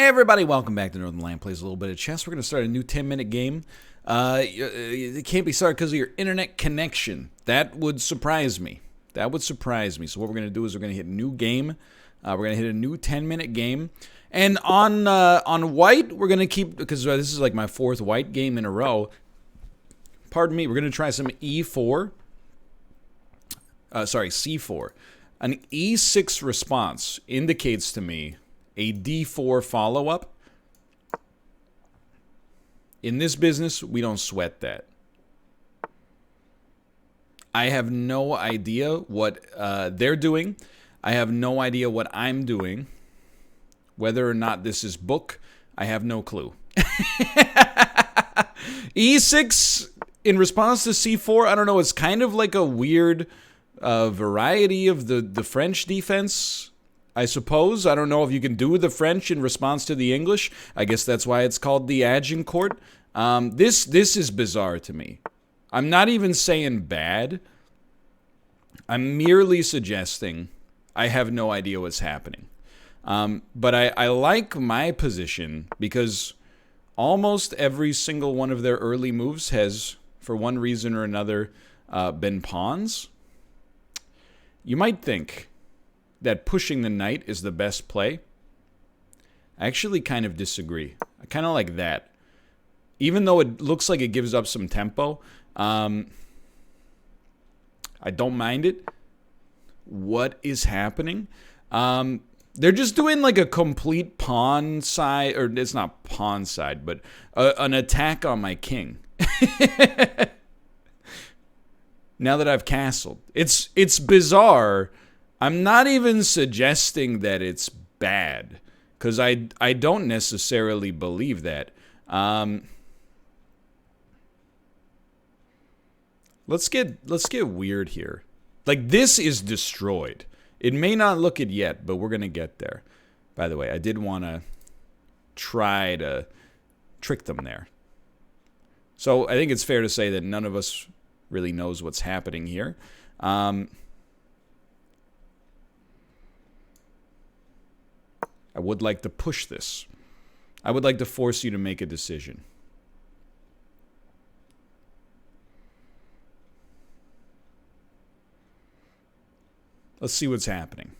Hey everybody, welcome back to Northern Lion Plays a little bit of chess. We're going to start a new 10-minute game. It can't be started because of your internet connection. That would surprise me. So what we're going to do is we're going to hit new game. We're going to hit a new 10-minute game. And on white, we're going to keep, because this is like my fourth white game in a row. Pardon me, we're going to try some E4. C4. An E6 response indicates to me a D4 follow-up. In this business, we don't sweat that. I have no idea what they're doing. I have no idea what I'm doing. Whether or not this is book, I have no clue. E6 in response to C4, I don't know, it's kind of like a weird variety of the French defense, I suppose. I don't know if you can do the French in response to the English. I guess that's why it's called the Agincourt. This is bizarre to me. I'm not even saying bad. I'm merely suggesting I have no idea what's happening. But I like my position because almost every single one of their early moves has, for one reason or another, been pawns. You might think that pushing the knight is the best play. I actually kind of disagree. I kind of like that. Even though it looks like it gives up some tempo, I don't mind it. What is happening? They're just doing like a complete pawn side, or it's not pawn side, but an attack on my king. Now that I've castled. It's bizarre. I'm not even suggesting that it's bad, because I don't necessarily believe that. Let's get weird here. Like, this is destroyed. It may not look it yet, but we're gonna get there. By the way, I did want to try to trick them there. So I think it's fair to say that none of us really knows what's happening here. I would like to push this. I would like to force you to make a decision. Let's see what's happening.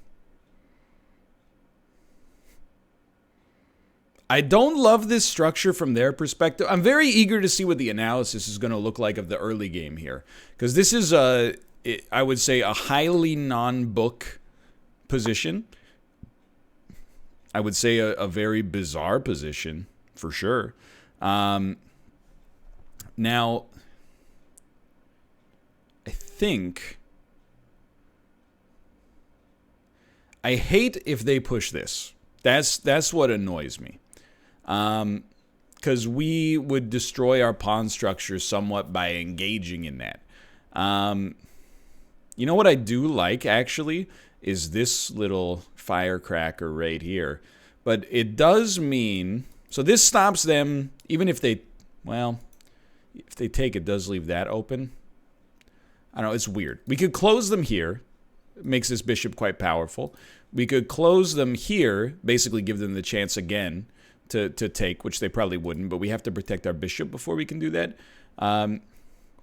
I don't love this structure from their perspective. I'm very eager to see what the analysis is going to look like of the early game here. Because this is, I would say, a highly non-book position. I would say a very bizarre position, for sure. Now, I think I hate if they push this. That's what annoys me. Because we would destroy our pawn structure somewhat by engaging in that. You know what I do like, actually, is this little firecracker right here. But it does mean... So this stops them, even if they... Well, if they take, it does leave that open. I don't know, it's weird. We could close them here. It makes this bishop quite powerful. We could close them here, basically give them the chance again to take, which they probably wouldn't, but we have to protect our bishop before we can do that.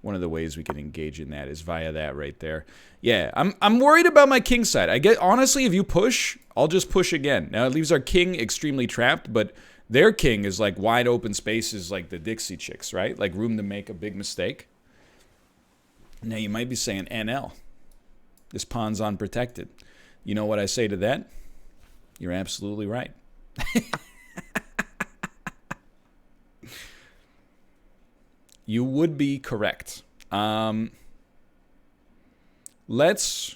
One of the ways we can engage in that is via that right there. Yeah, I'm worried about my king side. Honestly, if you push, I'll just push again. Now, it leaves our king extremely trapped, but their king is like wide open spaces like the Dixie Chicks, right? Like room to make a big mistake. Now, you might be saying, NL, this pawn's unprotected. You know what I say to that? You're absolutely right. You would be correct. Let's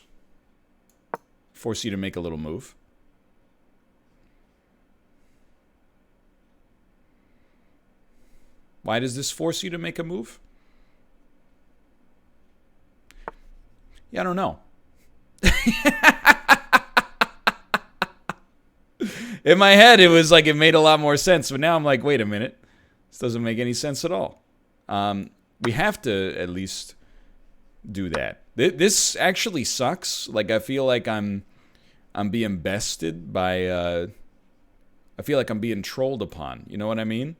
force you to make a little move. Why does this force you to make a move? Yeah, I don't know. In my head, it was like it made a lot more sense. But now I'm like, wait a minute. This doesn't make any sense at all. We have to at least do that. This actually sucks. Like, I feel like I'm being bested by I feel like I'm being trolled upon. You know what I mean?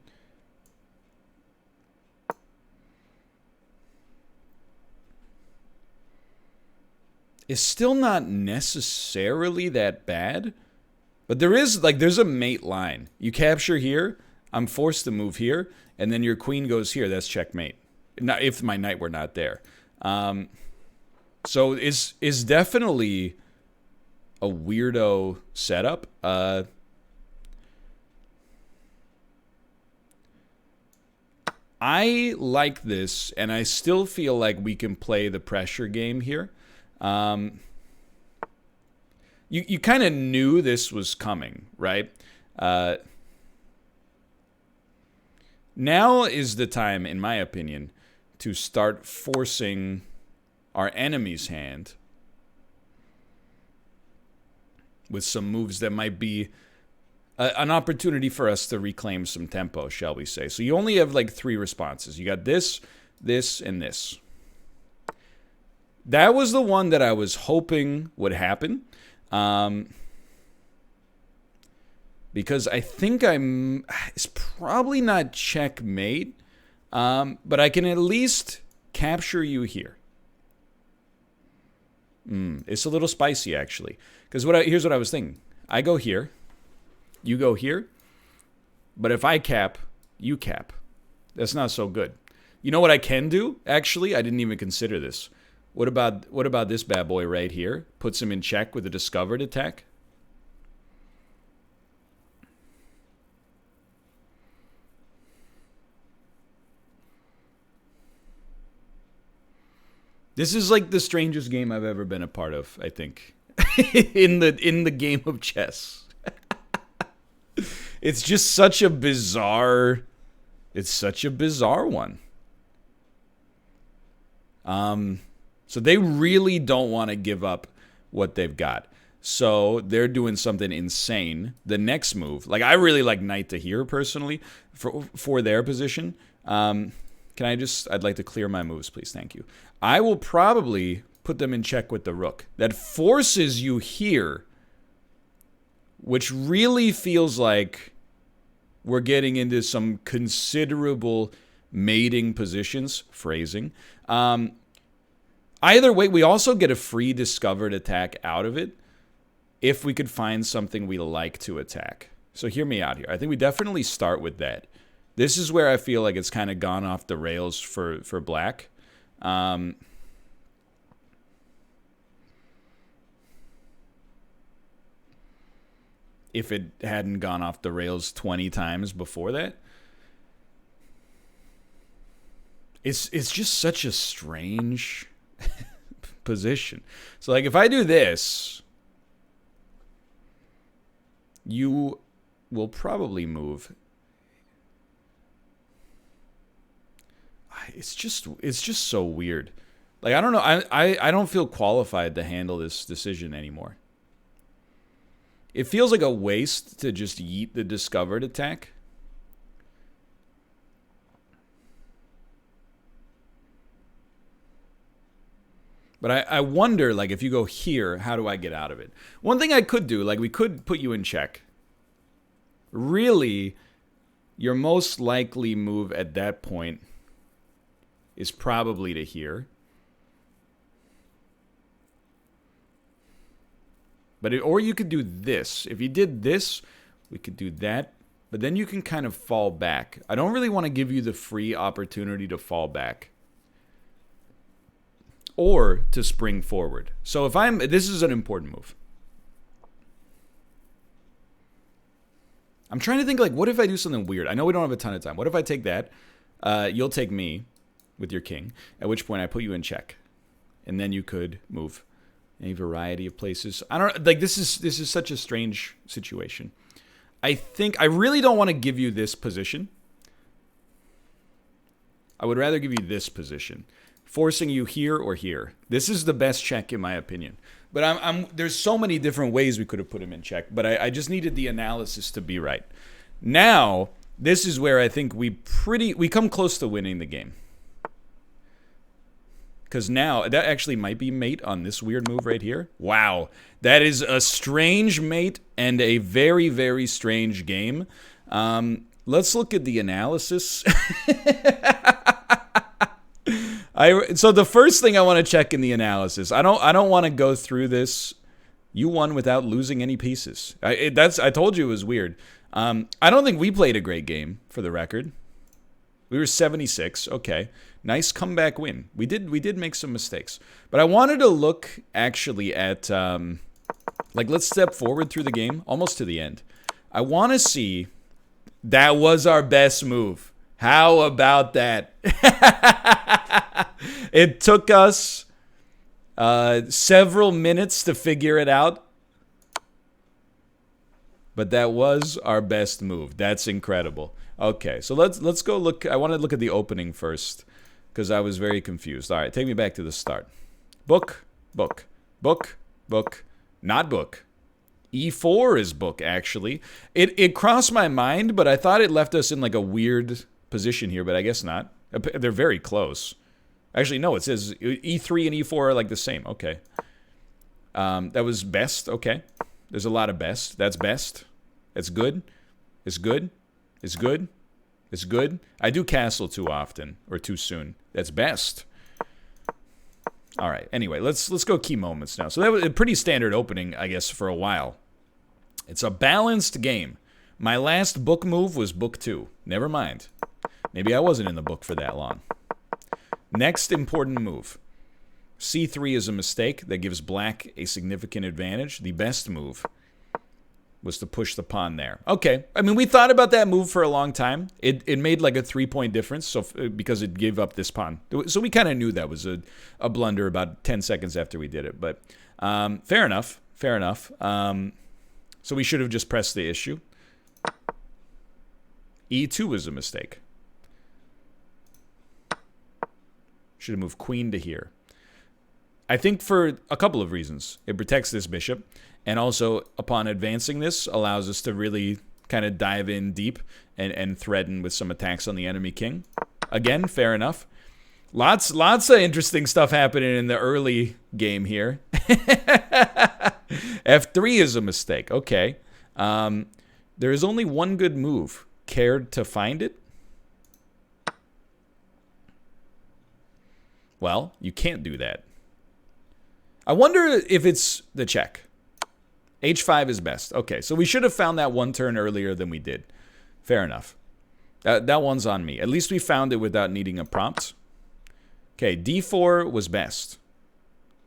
It's still not necessarily that bad. But there is, like, there's a mate line. You capture here, I'm forced to move here, and then your queen goes here. That's checkmate. Not if my knight were not there. So is definitely a weirdo setup. I like this, and I still feel like we can play the pressure game here. You kind of knew this was coming, right? Now is the time, in my opinion, to start forcing our enemy's hand with some moves that might be an opportunity for us to reclaim some tempo, shall we say. So you only have like 3 responses. You got this, this, and this. That was the one that I was hoping would happen. Because I think it's probably not checkmate, but I can at least capture you here. It's a little spicy, actually. Because here's what I was thinking. I go here. You go here. But if I cap, you cap. That's not so good. You know what I can do? Actually, I didn't even consider this. What about this bad boy right here? Puts him in check with a discovered attack. This is like the strangest game I've ever been a part of, I think. in the game of chess. It's just such a bizarre one. So they really don't want to give up what they've got. So they're doing something insane. The next move, like I really like knight to here personally for their position. I'd like to clear my moves, please. Thank you. I will probably put them in check with the rook. That forces you here, which really feels like we're getting into some considerable mating positions. Phrasing. Either way, we also get a free discovered attack out of it if we could find something we like to attack. So hear me out here. I think we definitely start with that. This is where I feel like it's kind of gone off the rails for black. If it hadn't gone off the rails 20 times before that. It's just such a strange position. So like if I do this, you will probably move. It's just so weird. Like I don't know, I don't feel qualified to handle this decision anymore. It feels like a waste to just yeet the discovered attack. But I wonder, like, if you go here, how do I get out of it? One thing I could do, like, we could put you in check. Really, your most likely move at that point is probably to here. Or you could do this. If you did this, we could do that. But then you can kind of fall back. I don't really want to give you the free opportunity to fall back. Or to spring forward. So this is an important move. I'm trying to think, like, what if I do something weird? I know we don't have a ton of time. What if I take that? You'll take me with your king. At which point I put you in check. And then you could move any variety of places. I don't like this is such a strange situation. I think I really don't want to give you this position. I would rather give you this position. Forcing you here or here. This is the best check in my opinion. But there's so many different ways we could have put him in check. But I just needed the analysis to be right. Now, this is where I think we come close to winning the game. because now that actually might be mate on this weird move right here. Wow, that is a strange mate and a very, very strange game. Let's look at the analysis. So the first thing I want to check in the analysis, I don't want to go through this. You won without losing any pieces. I told you it was weird. I don't think we played a great game, for the record. We were 76. Okay, nice comeback win. We did make some mistakes, but I wanted to look actually at like, let's step forward through the game, almost to the end. I want to see. That was our best move. How about that? It took us several minutes to figure it out, but that was our best move. That's incredible. Okay, so let's go look. I want to look at the opening first because I was very confused. All right, take me back to the start. Book, book, book, book, not book. E4 is book, actually. It crossed my mind, but I thought it left us in like a weird position here, but I guess not. They're very close. Actually, no, it says E3 and E4 are like the same. Okay. That was best. Okay. There's a lot of best. That's best. It's good. It's good. It's good. It's good. I do castle too often or too soon. That's best. All right. Anyway, let's go key moments now. So that was a pretty standard opening, I guess, for a while. It's a balanced game. My last book move was book 2. Never mind. Maybe I wasn't in the book for that long. Next important move. C3 is a mistake that gives black a significant advantage. The best move was to push the pawn there. Okay. I mean, we thought about that move for a long time. It made like a 3-point difference so because it gave up this pawn. So we kind of knew that was a blunder about 10 seconds after we did it. But fair enough. Fair enough. So we should have just pressed the issue. E2 was a mistake. Should have moved queen to here. I think for a couple of reasons. It protects this bishop, and also upon advancing this allows us to really kind of dive in deep and threaten with some attacks on the enemy king. Again, fair enough. Lots of interesting stuff happening in the early game here. F3 is a mistake. Okay. There is only one good move. Cared to find it? Well, you can't do that. I wonder if it's the check. H5 is best. Okay, so we should have found that one turn earlier than we did. Fair enough. That one's on me. At least we found it without needing a prompt. Okay, D4 was best.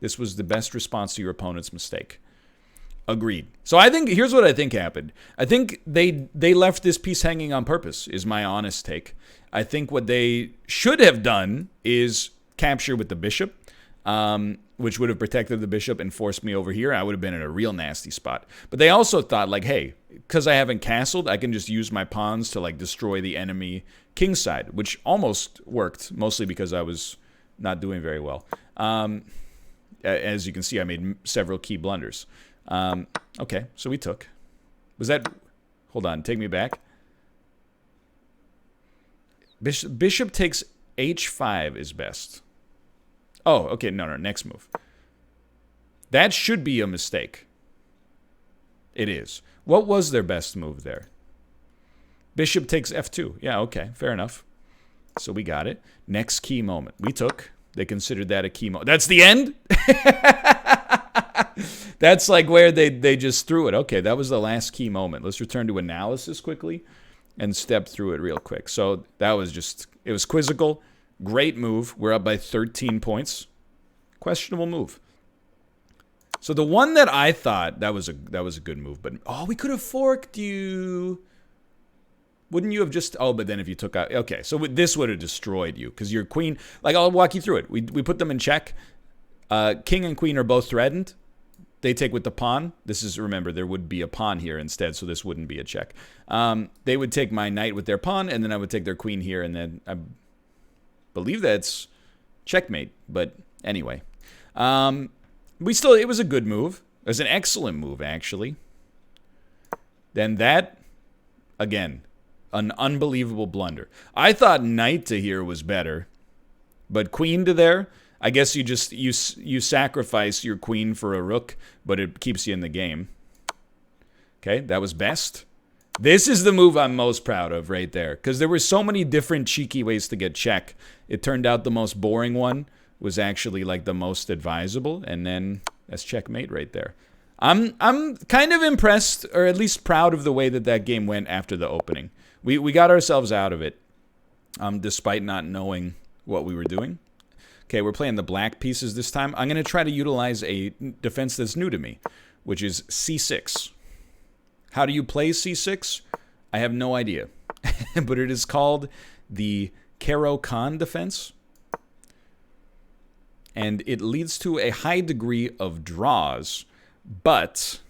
This was the best response to your opponent's mistake. Agreed. So I think, here's what I think happened. I think they left this piece hanging on purpose, is my honest take. I think what they should have done is capture with the bishop, which would have protected the bishop and forced me over here. I would have been in a real nasty spot. But they also thought, like, hey, because I haven't castled, I can just use my pawns to, like, destroy the enemy king side, which almost worked, mostly because I was not doing very well. As you can see, I made several key blunders. Okay, so we took. Was that... Hold on, take me back. Bishop takes H5 is best. Oh, okay, no, next move. That should be a mistake. It is. What was their best move there? Bishop takes F2. Yeah, okay, fair enough. So we got it. Next key moment. We took. They considered that a key moment. That's the end? That's like where they just threw it. Okay, that was the last key moment. Let's return to analysis quickly and step through it real quick. So that was just, it was quizzical. Great move. We're up by 13 points. Questionable move. So the one that I thought, that was a good move. But, oh, we could have forked you. Wouldn't you have just... Oh, but then if you took out... Okay, so this would have destroyed you. Because your queen... Like, I'll walk you through it. We put them in check. King and queen are both threatened. They take with the pawn. This is... Remember, there would be a pawn here instead, so this wouldn't be a check. They would take my knight with their pawn, and then I would take their queen here, and then... I believe that's checkmate. But anyway. We still... It was a good move. It was an excellent move, actually. Then that... Again... An unbelievable blunder. I thought knight to here was better. But queen to there, I guess you sacrifice your queen for a rook, but it keeps you in the game. Okay, that was best. This is the move I'm most proud of right there, because there were so many different cheeky ways to get check. It turned out the most boring one was actually like the most advisable, and then that's checkmate right there. I'm kind of impressed, or at least proud of the way that game went after the opening. We got ourselves out of it, despite not knowing what we were doing. Okay, we're playing the black pieces this time. I'm going to try to utilize a defense that's new to me, which is c6. How do you play c6? I have no idea. But it is called the Caro-Kann't defense. And it leads to a high degree of draws. But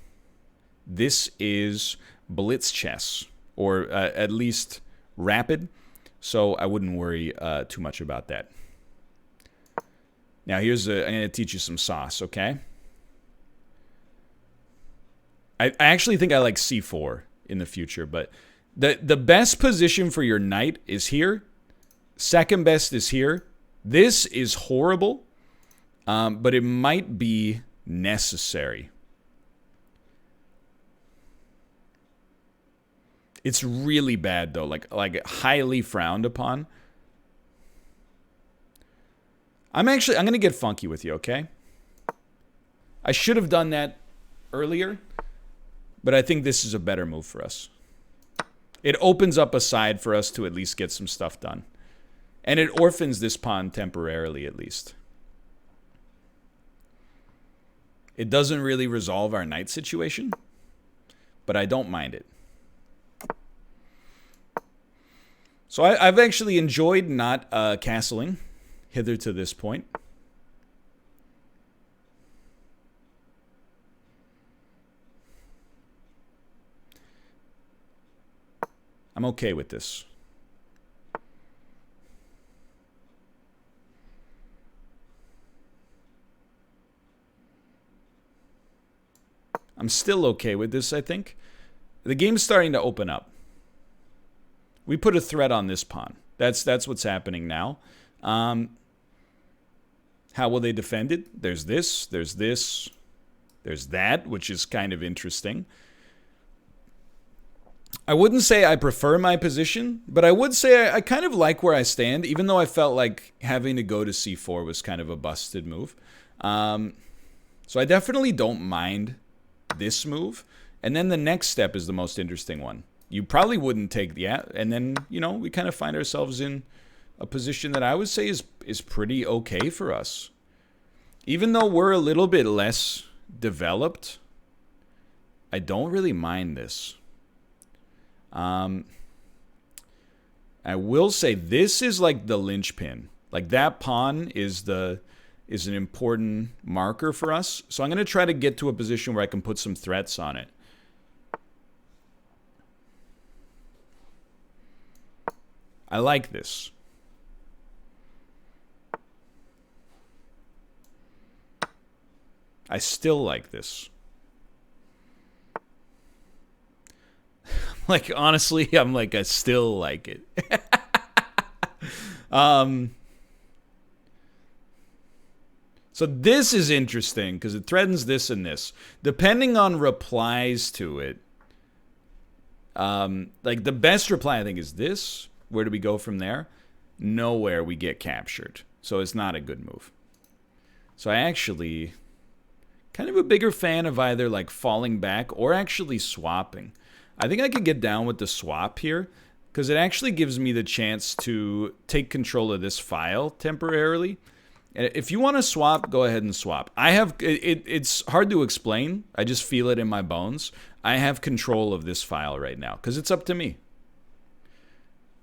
this is blitz chess, or at least rapid. So I wouldn't worry too much about that. Now I'm going to teach you some sauce, okay? I actually think I like c4 in the future, but the best position for your knight is here. Second best is here. This is horrible, but it might be necessary. It's really bad though, like highly frowned upon. I'm going to get funky with you, okay? I should have done that earlier, but I think this is a better move for us. It opens up a side for us to at least get some stuff done. And it orphans this pawn temporarily, at least. It doesn't really resolve our knight situation, but I don't mind it. So I've actually enjoyed not castling hither to this point. I'm okay with this. I'm still okay with this, I think. The game's starting to open up. We put a threat on this pawn. That's what's happening now. How will they defend it? There's this, there's that, which is kind of interesting. I wouldn't say I prefer my position, but I would say I kind of like where I stand, even though I felt like having to go to c4 was kind of a busted move. So I definitely don't mind this move. And then the next step is the most interesting one. You probably wouldn't take the... And then, you know, we kind of find ourselves in a position that I would say is pretty okay for us. Even though we're a little bit less developed, I don't really mind this. I will say this is like the linchpin. Like that pawn is an important marker for us. So I'm going to try to get to a position where I can put some threats on it. I like this. I still like this. Like, honestly, I'm like, I still like it. So this is interesting because it threatens this and this. Depending on replies to it, like the best reply I think is this. Where do we go from there? Nowhere. We get captured. So it's not a good move. So I actually kind of a bigger fan of either like falling back or actually swapping. I think I could get down with the swap here because it actually gives me the chance to take control of this file temporarily. If you want to swap, go ahead and swap. It's hard to explain. I just feel it in my bones. I have control of this file right now because it's up to me.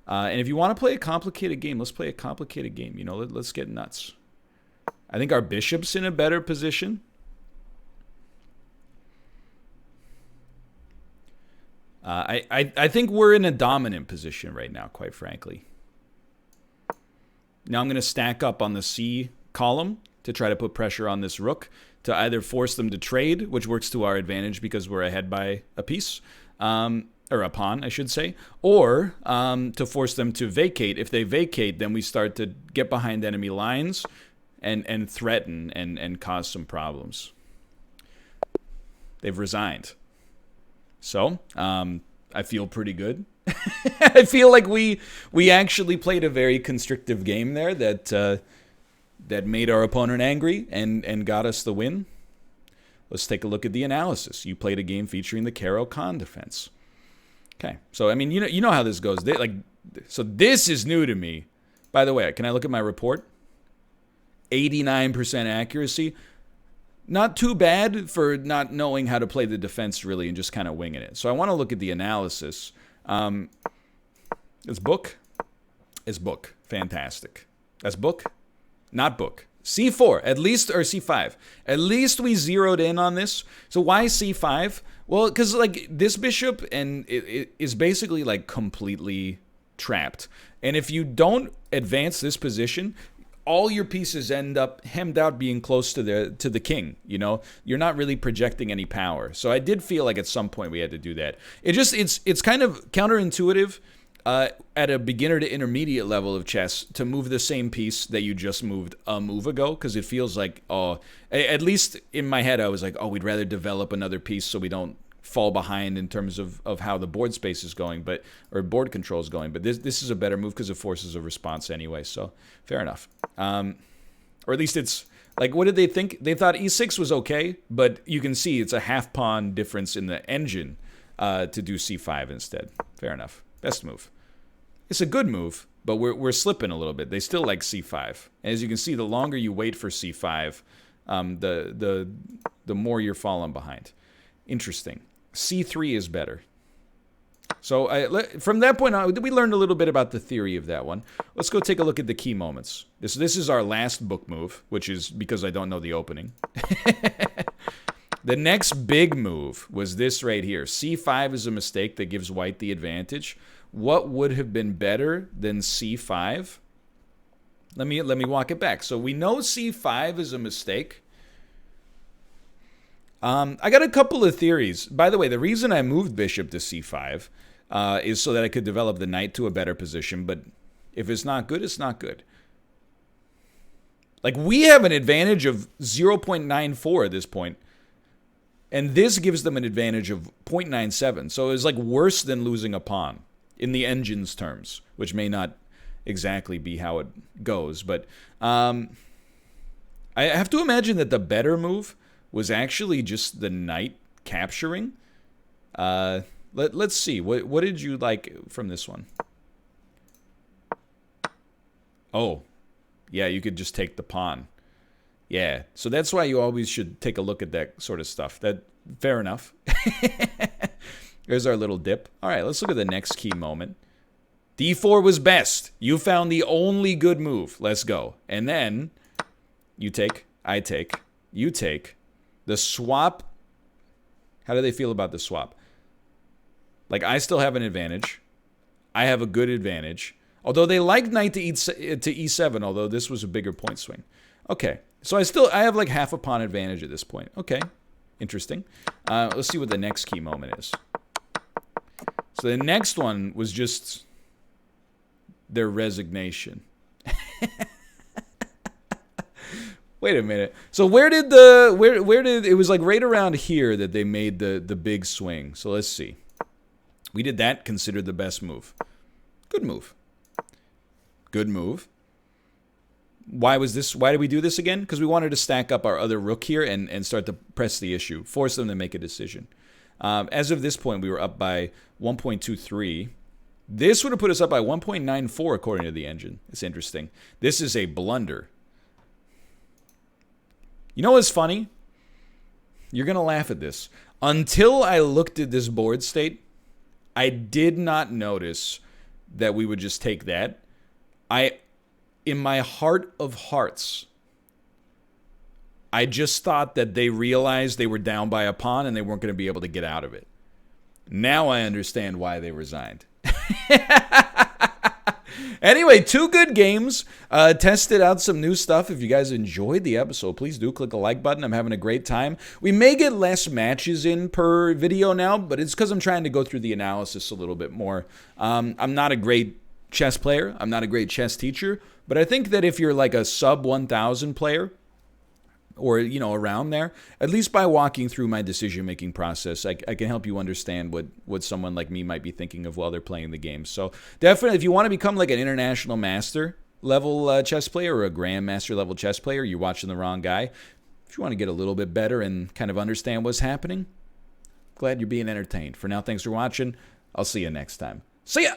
And if you want to play a complicated game, let's play a complicated game. You know, let's get nuts. I think our bishop's in a better position. I think we're in a dominant position right now, quite frankly. Now I'm going to stack up on the C column to try to put pressure on this rook to either force them to trade, which works to our advantage because we're ahead by a piece, or a pawn, I should say, or to force them to vacate. If they vacate, then we start to get behind enemy lines, and threaten and cause some problems. They've resigned. So, I feel pretty good. I feel like we actually played a very constrictive game there that made our opponent angry and got us the win. Let's take a look at the analysis. You played a game featuring the Caro-Kann't defense. Okay, so I mean, you know how this goes. So this is new to me. By the way, can I look at my report? 89% accuracy. Not too bad for not knowing how to play the defense really and just kind of winging it. So I want to look at the analysis. It's book. It's book. Fantastic. That's book. Not book. C4, at least, or C5. At least we zeroed in on this. So why C5? Well, because like this bishop and it is basically like completely trapped. And if you don't advance this position, all your pieces end up hemmed out being close to the king. You know, you're not really projecting any power. So I did feel like at some point we had to do that. It's kind of counterintuitive at a beginner to intermediate level of chess to move the same piece that you just moved a move ago, because it feels like, at least in my head I was like, we'd rather develop another piece so we don't fall behind in terms of how the board space is going, or board control is going. But this is a better move because it forces a response anyway, so fair enough. Or at least it's like, what did they think? They thought e6 was okay, but you can see it's a half pawn difference in the engine to do c5 instead. Fair enough. Best move. It's a good move, but we're slipping a little bit. They still like c5. And as you can see, the longer you wait for c5, the more you're falling behind. Interesting. C3 is better. So from that point on, we learned a little bit about the theory of that one. Let's go take a look at the key moments. This is our last book move, which is because I don't know the opening. The next big move was this right here. C5 is a mistake that gives white the advantage. What would have been better than C5? Let me walk it back. So we know C5 is a mistake. I got a couple of theories. By the way, the reason I moved bishop to c5 is so that I could develop the knight to a better position. But if it's not good, it's not good. Like, we have an advantage of 0.94 at this point. And this gives them an advantage of 0.97. So it's like worse than losing a pawn in the engine's terms, which may not exactly be how it goes. But I have to imagine that the better move was actually just the knight capturing. Let's see. What did you like from this one? Oh, yeah, you could just take the pawn. Yeah, so that's why you always should take a look at that sort of stuff. Fair enough. There's our little dip. All right, let's look at the next key moment. D4 was best. You found the only good move. Let's go. And then you take, I take, you take. The swap, how do they feel about the swap? Like, I still have an advantage. I have a good advantage. Although they like knight to e7, although this was a bigger point swing. Okay, so I have like half a pawn advantage at this point. Okay, interesting. Let's see what the next key moment is. So the next one was just their resignation. Wait a minute. So where did it was like right around here that they made the big swing. So let's see. We did that, considered the best move. Good move. Good move. Why did we do this again? Because we wanted to stack up our other rook here and start to press the issue, force them to make a decision. As of this point, we were up by 1.23. This would have put us up by 1.94 according to the engine. It's interesting. This is a blunder. You know what's funny? You're going to laugh at this. Until I looked at this board state, I did not notice that we would just take that. In my heart of hearts, I just thought that they realized they were down by a pawn and they weren't going to be able to get out of it. Now I understand why they resigned. Anyway, 2 good games. Tested out some new stuff. If you guys enjoyed the episode, please do click the like button. I'm having a great time. We may get less matches in per video now, but it's because I'm trying to go through the analysis a little bit more. I'm not a great chess player. I'm not a great chess teacher, But I think that if you're like a sub 1,000 player, or, around there, at least by walking through my decision-making process, I can help you understand what someone like me might be thinking of while they're playing the game. So definitely, if you want to become like an international master level chess player or a grandmaster level chess player, you're watching the wrong guy. If you want to get a little bit better and kind of understand what's happening, glad you're being entertained. For now, thanks for watching. I'll see you next time. See ya!